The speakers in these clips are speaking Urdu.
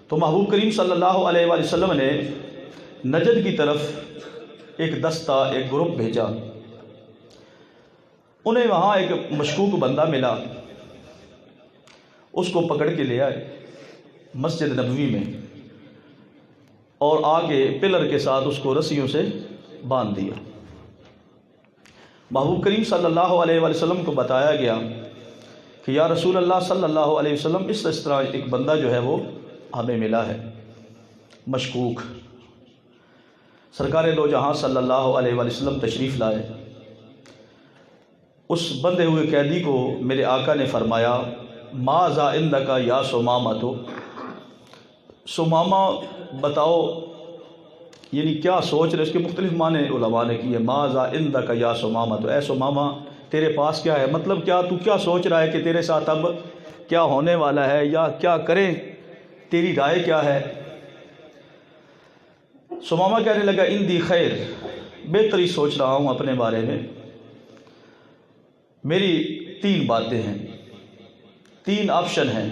تو محبوب کریم صلی اللہ علیہ وآلہ وسلم نے نجد کی طرف ایک دستہ، ایک گروپ بھیجا۔ انہیں وہاں ایک مشکوک بندہ ملا، اس کو پکڑ کے لے آئے مسجد نبوی میں اور آگے پلر کے ساتھ اس کو رسیوں سے باندھ دیا۔ محبوب کریم صلی اللہ علیہ وآلہ وسلم کو بتایا گیا کہ یا رسول اللہ صلی اللہ علیہ وسلم، اس طرح ایک بندہ جو ہے وہ ہمیں ملا ہے مشکوک۔ سرکار دو جہاں صلی اللہ علیہ وآلہ وسلم تشریف لائے۔ اس بندھے ہوئے قیدی کو میرے آقا نے فرمایا، ماذا عندک یا سمامہ، تو سمامہ بتاؤ، یعنی کیا سوچ رہے؟ اس کے مختلف معنی علماء نے کیے۔ ماذا عندک یا سمامہ، تو اے سمامہ تیرے پاس کیا ہے؟ مطلب کیا تو کیا سوچ رہا ہے کہ تیرے ساتھ اب کیا ہونے والا ہے، یا کیا کریں، تیری رائے کیا ہے؟ سمامہ کہنے لگا، اندی خیر، بہتری سوچ رہا ہوں اپنے بارے میں۔ میری 3 باتیں ہیں، 3 آپشن ہیں،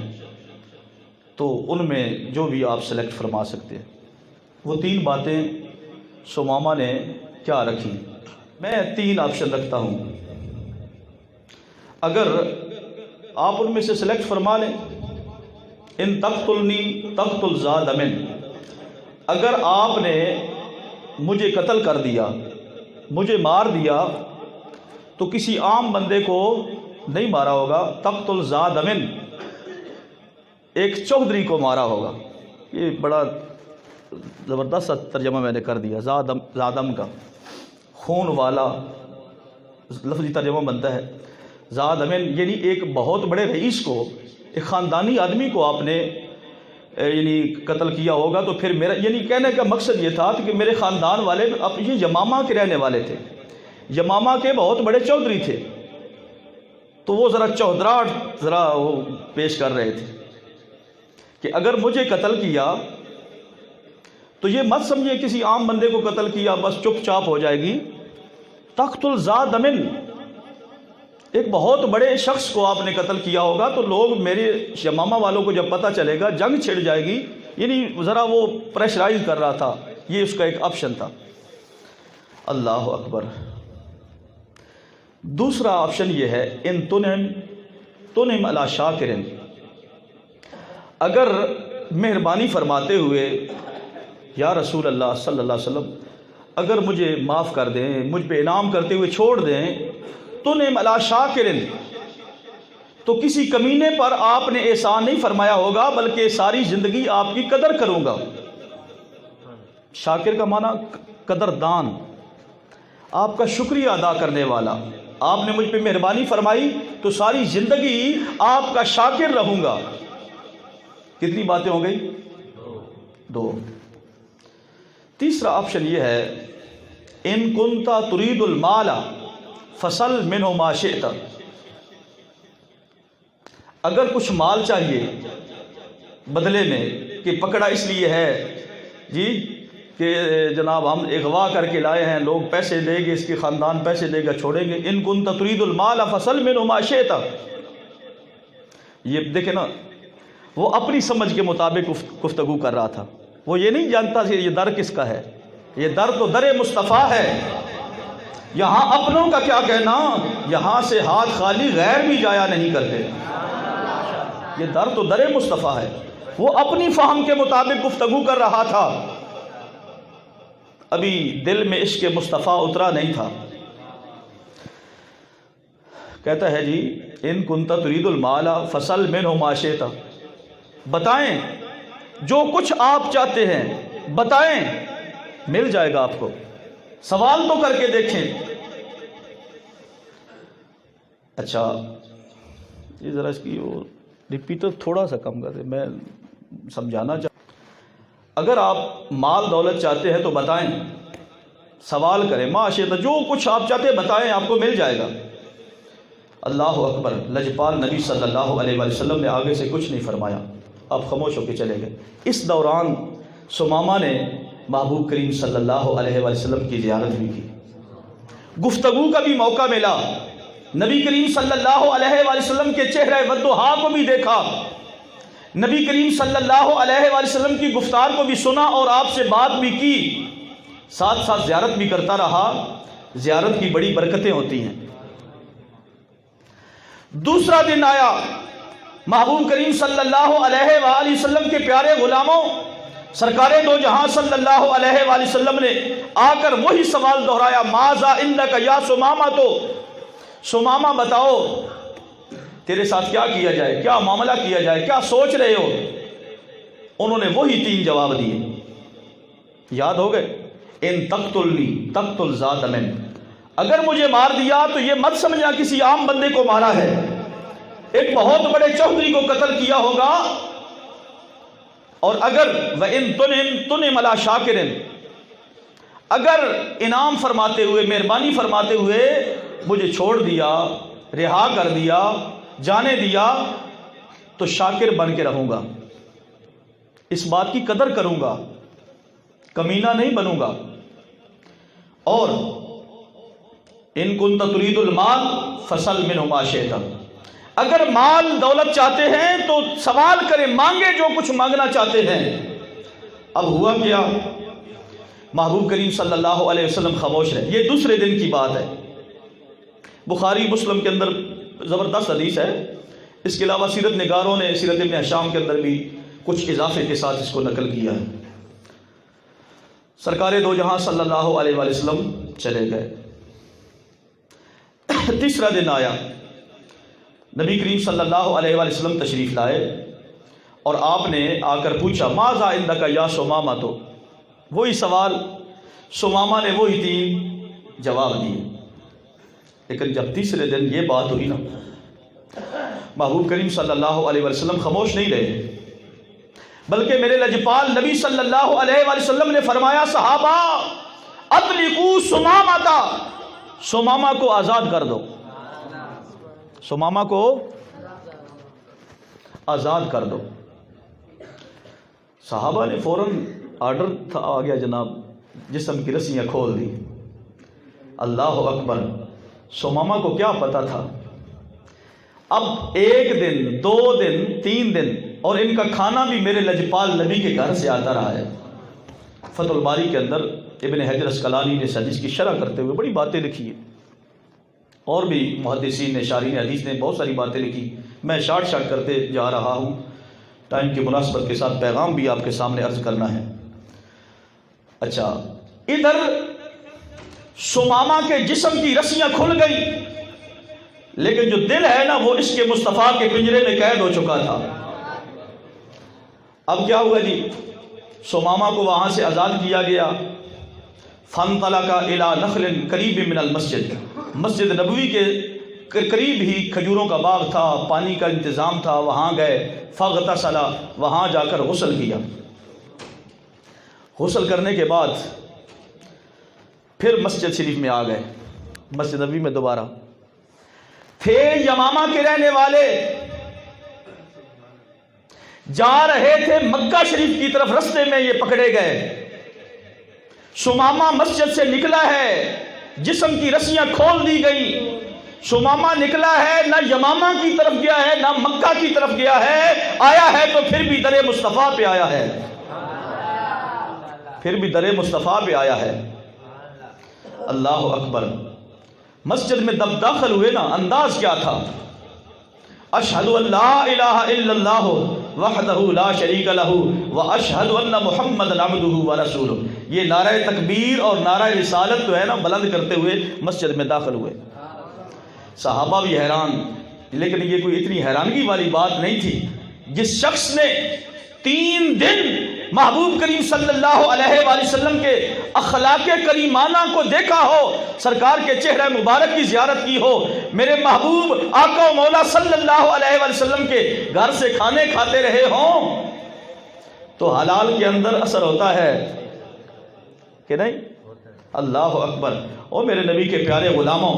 تو ان میں جو بھی آپ سلیکٹ فرما سکتے ہیں۔ وہ 3 باتیں سمامہ نے کیا رکھی؟ میں 3 آپشن رکھتا ہوں، اگر آپ ان میں سے سلیکٹ فرما لیں۔ ان تقتلنی تقتل ذا دم، اگر آپ نے مجھے قتل کر دیا، مجھے مار دیا، تو کسی عام بندے کو نہیں مارا ہوگا، تقتل ذا دم، ایک چوہدری کو مارا ہوگا۔ یہ بڑا زبردست ترجمہ میں نے کر دیا، ذا دم کا، خون والا لفظی ترجمہ بنتا ہے۔ ذا دم یعنی ایک بہت بڑے رئیس کو، ایک خاندانی آدمی کو آپ نے یعنی قتل کیا ہوگا، تو پھر میرا یعنی کہنے کا مقصد یہ تھا کہ میرے خاندان والے اب یہ یمامہ کے رہنے والے تھے، یمامہ کے بہت بڑے چودھری تھے، تو وہ ذرا چودراہٹ ذرا وہ پیش کر رہے تھے کہ اگر مجھے قتل کیا تو یہ مت سمجھے کسی عام بندے کو قتل کیا بس چپ چاپ ہو جائے گی۔ تقتل ذا دم، ایک بہت بڑے شخص کو آپ نے قتل کیا ہوگا، تو لوگ میرے یمامہ والوں کو جب پتہ چلے گا جنگ چھڑ جائے گی، یعنی ذرا وہ پریشرائز کر رہا تھا، یہ اس کا ایک آپشن تھا۔ اللہ اکبر۔ دوسرا آپشن یہ ہے، ان تنم علی شاکر، اگر مہربانی فرماتے ہوئے یا رسول اللہ صلی اللہ علیہ وسلم اگر مجھے معاف کر دیں، مجھ پہ انعام کرتے ہوئے چھوڑ دیں، تنم علی شاکر، تو کسی کمینے پر آپ نے احسان نہیں فرمایا ہوگا، بلکہ ساری زندگی آپ کی قدر کروں گا۔ شاکر کا معنی قدردان، آپ کا شکریہ ادا کرنے والا۔ آپ نے مجھ پہ مہربانی فرمائی تو ساری زندگی آپ کا شاکر رہوں گا۔ کتنی باتیں ہو گئی؟ 2۔ تیسرا آپشن یہ ہے، ان کنتا ترید المال فصل منہ ما شئت، اگر کچھ مال چاہیے بدلے میں کہ پکڑا اس لیے ہے جی کہ جناب ہم اغوا کر کے لائے ہیں، لوگ پیسے دیں گے، اس کے خاندان پیسے دے گا، چھوڑیں گے، ان کنت ترید المال فصل منہ ما شئت، یہ دیکھیں نا، وہ اپنی سمجھ کے مطابق گفتگو کر رہا تھا، وہ یہ نہیں جانتا کہ یہ در کس کا ہے، یہ در تو در مصطفیٰ ہے۔ یہاں اپنوں کا کیا کہنا، یہاں سے ہاتھ خالی غیر بھی جایا نہیں کرتے، یہ در تو در مصطفیٰ ہے۔ وہ اپنی فہم کے مطابق گفتگو کر رہا تھا، ابھی دل میں عشق مصطفیٰ اترا نہیں تھا۔ کہتا ہے جی، ان کنت ترید المال فصل منہ ما شئت، بتائیں جو کچھ آپ چاہتے ہیں، بتائیں مل جائے گا آپ کو، سوال تو کر کے دیکھیں۔ اچھا یہ ذرا اس کی ریپیٹر تھوڑا سا کم کر دیں، میں سمجھانا چاہتا ہوں۔ اگر آپ مال دولت چاہتے ہیں تو بتائیں، سوال کریں، ما شئت، جو کچھ آپ چاہتے ہیں بتائیں، آپ کو مل جائے گا۔ اللہ اکبر۔ لجپال نبی صلی اللہ علیہ وآلہ وسلم نے آگے سے کچھ نہیں فرمایا، آپ خاموش ہو کے چلے گئے۔ اس دوران سمامہ نے محبوب کریم صلی اللہ علیہ وآلہ وسلم کی زیارت بھی کی، گفتگو کا بھی موقع ملا، نبی کریم صلی اللہ علیہ وآلہ وسلم کے چہرے والضحیٰ کو بھی دیکھا، نبی کریم صلی اللہ علیہ وآلہ وسلم کی گفتار کو بھی سنا اور آپ سے بات بھی کی، ساتھ ساتھ زیارت بھی کرتا رہا۔ زیارت کی بڑی برکتیں ہوتی ہیں۔ دوسرا دن آیا، محبوب کریم صلی اللہ علیہ وآلہ وسلم کے پیارے غلاموں سرکار دو جہاں صلی اللہ علیہ وآلہ وسلم نے آ کر وہی سوال دہرایا، ماذا عندک یا سمامہ، تو سمامہ بتاؤ تیرے ساتھ کیا کیا جائے، کیا معاملہ کیا جائے، کیا سوچ رہے ہو؟ انہوں نے وہی 3 جواب دیے، یاد ہو گئے؟ ان تقتلنی تقتل ذا دمن، اگر مجھے مار دیا تو یہ مت سمجھنا کسی عام بندے کو مارا ہے، ایک بہت بڑے چودھری کو قتل کیا ہوگا۔ اور اگر وَإِن تُنِمْ عَلَىٰ شَاكِرٍ، اگر انعام فرماتے ہوئے، مہربانی فرماتے ہوئے مجھے چھوڑ دیا، رہا کر دیا، جانے دیا، تو شاکر بن کے رہوں گا، اس بات کی قدر کروں گا، کمینہ نہیں بنوں گا۔ اور ان کنت ترید المال فسل منہ ما شئت، اگر مال دولت چاہتے ہیں تو سوال کریں، مانگے جو کچھ مانگنا چاہتے ہیں۔ اب ہوا کیا؟ محبوب کریم صلی اللہ علیہ وسلم خاموش رہے۔ یہ دوسرے دن کی بات ہے، بخاری مسلم کے اندر زبردست حدیث ہے، اس کے علاوہ سیرت نگاروں نے سیرت ابن ہشام کے اندر بھی کچھ اضافے کے ساتھ اس کو نقل کیا ہے۔ سرکار دو جہاں صلی اللہ علیہ وآلہ وسلم چلے گئے۔ تیسرا دن آیا، نبی کریم صلی اللہ علیہ وآلہ وسلم تشریف لائے اور آپ نے آ کر پوچھا، ماذا عندک یا سمامہ، تو وہی سوال، سمامہ نے وہی 3 جواب دیے۔ لیکن جب تیسرے دن یہ بات ہوئی نا، محبوب کریم صلی اللہ علیہ وسلم خاموش نہیں رہے، بلکہ میرے لجپال نبی صلی اللہ علیہ وآلہ وسلم نے فرمایا، صحابہ اطلقوا سمامہ، سمامہ کو آزاد کر دو، سمامہ کو آزاد کر دو۔ صحابہ نے فوراً آرڈر تھا آ گیا، جناب جسم کی رسیاں کھول دی۔ اللہ اکبر، سمامہ کو کیا پتا تھا؟ اب 1 دن 2 دن 3 دن اور ان کا کھانا بھی میرے لجپال نبی کے گھر سے آتا رہا ہے۔ فتح الباری کے اندر ابن حجر اسقلانی نے اس حدیث کی شرح کرتے ہوئے بڑی باتیں لکھی ہیں، اور بھی محدثین نے، شارحین حدیث نے بہت ساری باتیں لکھی، میں شارٹ کرتے جا رہا ہوں، ٹائم کی مناسبت کے ساتھ پیغام بھی آپ کے سامنے عرض کرنا ہے۔ اچھا، ادھر سمامہ کے جسم کی رسیاں کھل گئی، لیکن جو دل ہے نا وہ اس کے مصطفیٰ کے پنجرے میں قید ہو چکا تھا۔ اب کیا ہوا جی؟ سمامہ کو وہاں سے آزاد کیا گیا۔ فانطلق الی نخل قریب من المسجد، مسجد نبوی کے قریب ہی کھجوروں کا باغ تھا، پانی کا انتظام تھا، وہاں گئے۔ فاغتسل، وہاں جا کر غسل کیا۔ غسل کرنے کے بعد پھر مسجد شریف میں آ گئے، مسجد نبوی میں دوبارہ تھے۔ یمامہ کے رہنے والے جا رہے تھے مکہ شریف کی طرف، رستے میں یہ پکڑے گئے۔ سمامہ مسجد سے نکلا ہے، جسم کی رسیاں کھول دی گئی، سمامہ نکلا ہے، نہ یمامہ کی طرف گیا ہے نہ مکہ کی طرف گیا ہے، آیا ہے تو پھر بھی در مصطفیٰ پہ آیا ہے، پھر بھی در مصطفیٰ پہ آیا ہے۔ اللہ اکبر۔ مسجد میں جب داخل ہوئے نا، انداز کیا تھا؟ اشہد ان لا الہ الا اللہ وحدہ لا شریک لہ واشہد ان محمدا عبدہ ورسولہ، یہ نعرہ تکبیر اور نعرہ رسالت جو ہے نا بلند کرتے ہوئے مسجد میں داخل ہوئے۔ صحابہ بھی حیران، لیکن یہ کوئی اتنی حیرانگی والی بات نہیں تھی۔ جس شخص نے 3 دن محبوب کریم صلی اللہ علیہ وآلہ وسلم کے اخلاق کریمانہ کو دیکھا ہو، سرکار کے چہرہ مبارک کی زیارت کی ہو، میرے محبوب آقا و مولا صلی اللہ علیہ وآلہ وسلم کے گھر سے کھانے کھاتے رہے ہوں، تو حلال کے اندر اثر ہوتا ہے کہ نہیں؟ اللہ اکبر۔ اور میرے نبی کے پیارے غلاموں،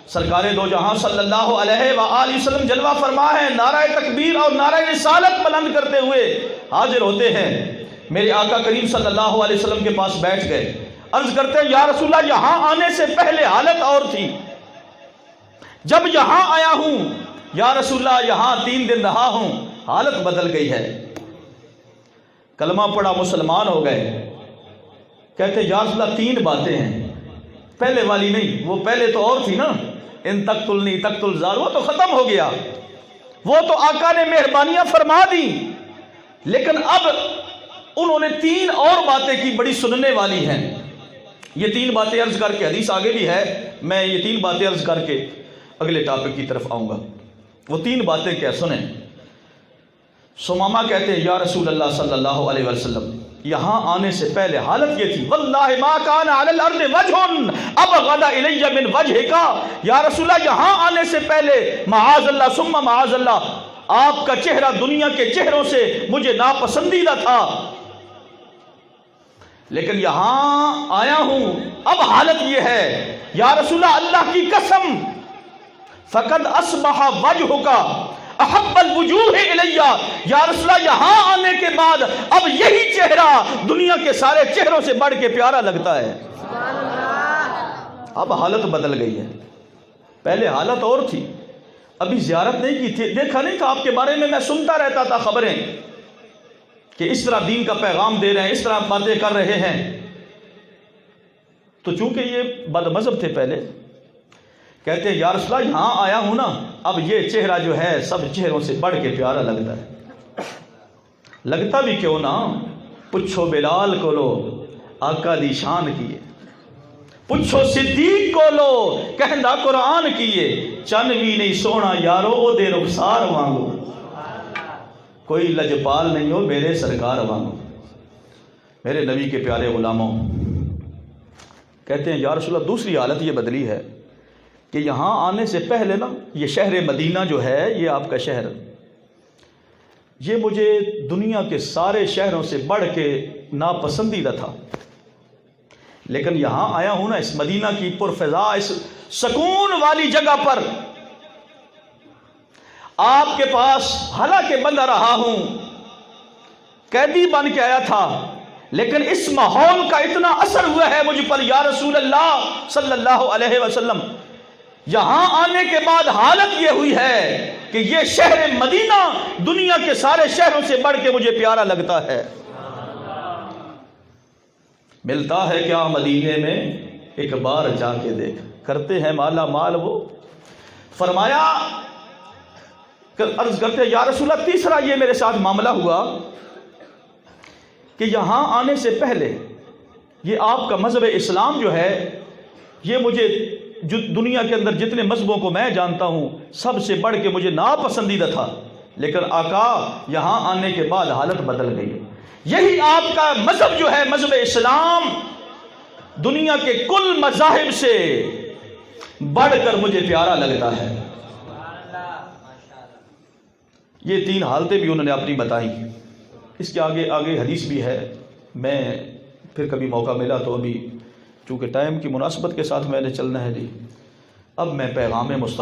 سرکار دو جہاں صلی اللہ علیہ وآلہ وسلم جلوہ فرما ہے، نعرہ تکبیر اور نعرہ رسالت بلند کرتے ہوئے حاضر ہوتے ہیں۔ میرے آقا کریم صلی اللہ علیہ وسلم کے پاس بیٹھ گئے، عرض کرتے ہیں، یا رسول اللہ، یہاں آنے سے پہلے حالت اور تھی، جب یہاں آیا ہوں یا رسول اللہ یہاں 3 دن رہا ہوں حالت بدل گئی ہے. کلمہ پڑھا مسلمان ہو گئے. کہتے یا رسول اللہ 3 باتیں ہیں، پہلے والی نہیں، وہ پہلے تو اور تھی نا، ان تقتلنی تقتل زار، وہ تو ختم ہو گیا، وہ تو آقا نے مہربانیاں فرما دی. لیکن اب انہوں نے 3 اور باتیں کی بڑی سننے والی ہیں. یہ 3 باتیں عرض کر کے، حدیث آگے بھی ہے، میں یہ 3 باتیں عرض کر کے اگلے ٹاپک کی طرف آؤں گا. وہ 3 باتیں کیا سنیں. سمامہ کہتے ہیں یا رسول اللہ صلی اللہ علیہ وسلم، یہاں آنے سے پہلے حالت یہ تھی، واللہ ما کان علی الارض وجہ ابغض الی من وجہک. یا رسول اللہ یہاں آنے سے پہلے معاذ اللہ ثم معاذ اللہ آپ کا چہرہ دنیا کے چہروں سے مجھے ناپسندیدہ تھا، لیکن یہاں آیا ہوں اب حالت یہ ہے یا رسول اللہ کی قسم، فقد اصبح وجہک احب الوجوہ الی. یا رسول اللہ یہاں آنے کے بعد اب یہی چہرہ دنیا کے سارے چہروں سے بڑھ کے پیارا لگتا ہے. اب حالت بدل گئی ہے. پہلے حالت اور تھی، ابھی زیارت نہیں کی تھی، دیکھا نہیں کہ آپ کے بارے میں سنتا رہتا تھا خبریں کہ اس طرح دین کا پیغام دے رہے ہیں، اس طرح باتیں کر رہے ہیں. تو چونکہ یہ بد مذہب تھے پہلے، کہتے ہیں یا رسول اللہ یہاں آیا ہوں نا، اب یہ چہرہ جو ہے سب چہروں سے بڑھ کے پیارا لگتا ہے. لگتا بھی کیوں نہ، پوچھو بلال کو لو آقا دی شان کیے، پوچھو صدیق کو لو کہندہ قرآن کیے، چن بھی نہیں سونا یارو او دے رخسار وانگو، کوئی لجپال نہیں ہو میرے سرکار وانگو. میرے نبی کے پیارے غلاموں، کہتے ہیں یا رسول اللہ دوسری حالت یہ بدلی ہے کہ یہاں آنے سے پہلے نا یہ شہر مدینہ جو ہے، یہ آپ کا شہر، یہ مجھے دنیا کے سارے شہروں سے بڑھ کے ناپسندیدہ تھا. لیکن یہاں آیا ہوں نا اس مدینہ کی پرفضا، اس سکون والی جگہ پر آپ کے پاس، حالانکہ بندہ رہا ہوں، قیدی بن کے آیا تھا، لیکن اس ماحول کا اتنا اثر ہوا ہے مجھ پر یا رسول اللہ صلی اللہ علیہ وسلم. یہاں آنے کے بعد حالت یہ ہوئی ہے کہ یہ شہر مدینہ دنیا کے سارے شہروں سے بڑھ کے مجھے پیارا لگتا ہے. ملتا ہے کیا مدینے میں ایک بار جا کے دیکھ، کرتے ہیں مالا مال وہ. فرمایا، عرض کرتے ہیں یا رسول اللہ تیسرا یہ میرے ساتھ معاملہ ہوا کہ یہاں آنے سے پہلے یہ آپ کا مذہب اسلام جو ہے، یہ مجھے جو دنیا کے اندر جتنے مذہبوں کو میں جانتا ہوں سب سے بڑھ کے مجھے ناپسندیدہ تھا، لیکن آقا یہاں آنے کے بعد حالت بدل گئی. یہی آپ کا مذہب جو ہے مذہب اسلام دنیا کے کل مذاہب سے بڑھ کر مجھے پیارا لگتا ہے. یہ 3 حالتیں بھی انہوں نے اپنی بتائی. اس کے آگے حدیث بھی ہے، میں پھر کبھی موقع ملا تو ابھی چونکہ ٹائم کی مناسبت کے ساتھ میں نے چلنا ہے جی. اب میں پیغام مصطفیٰ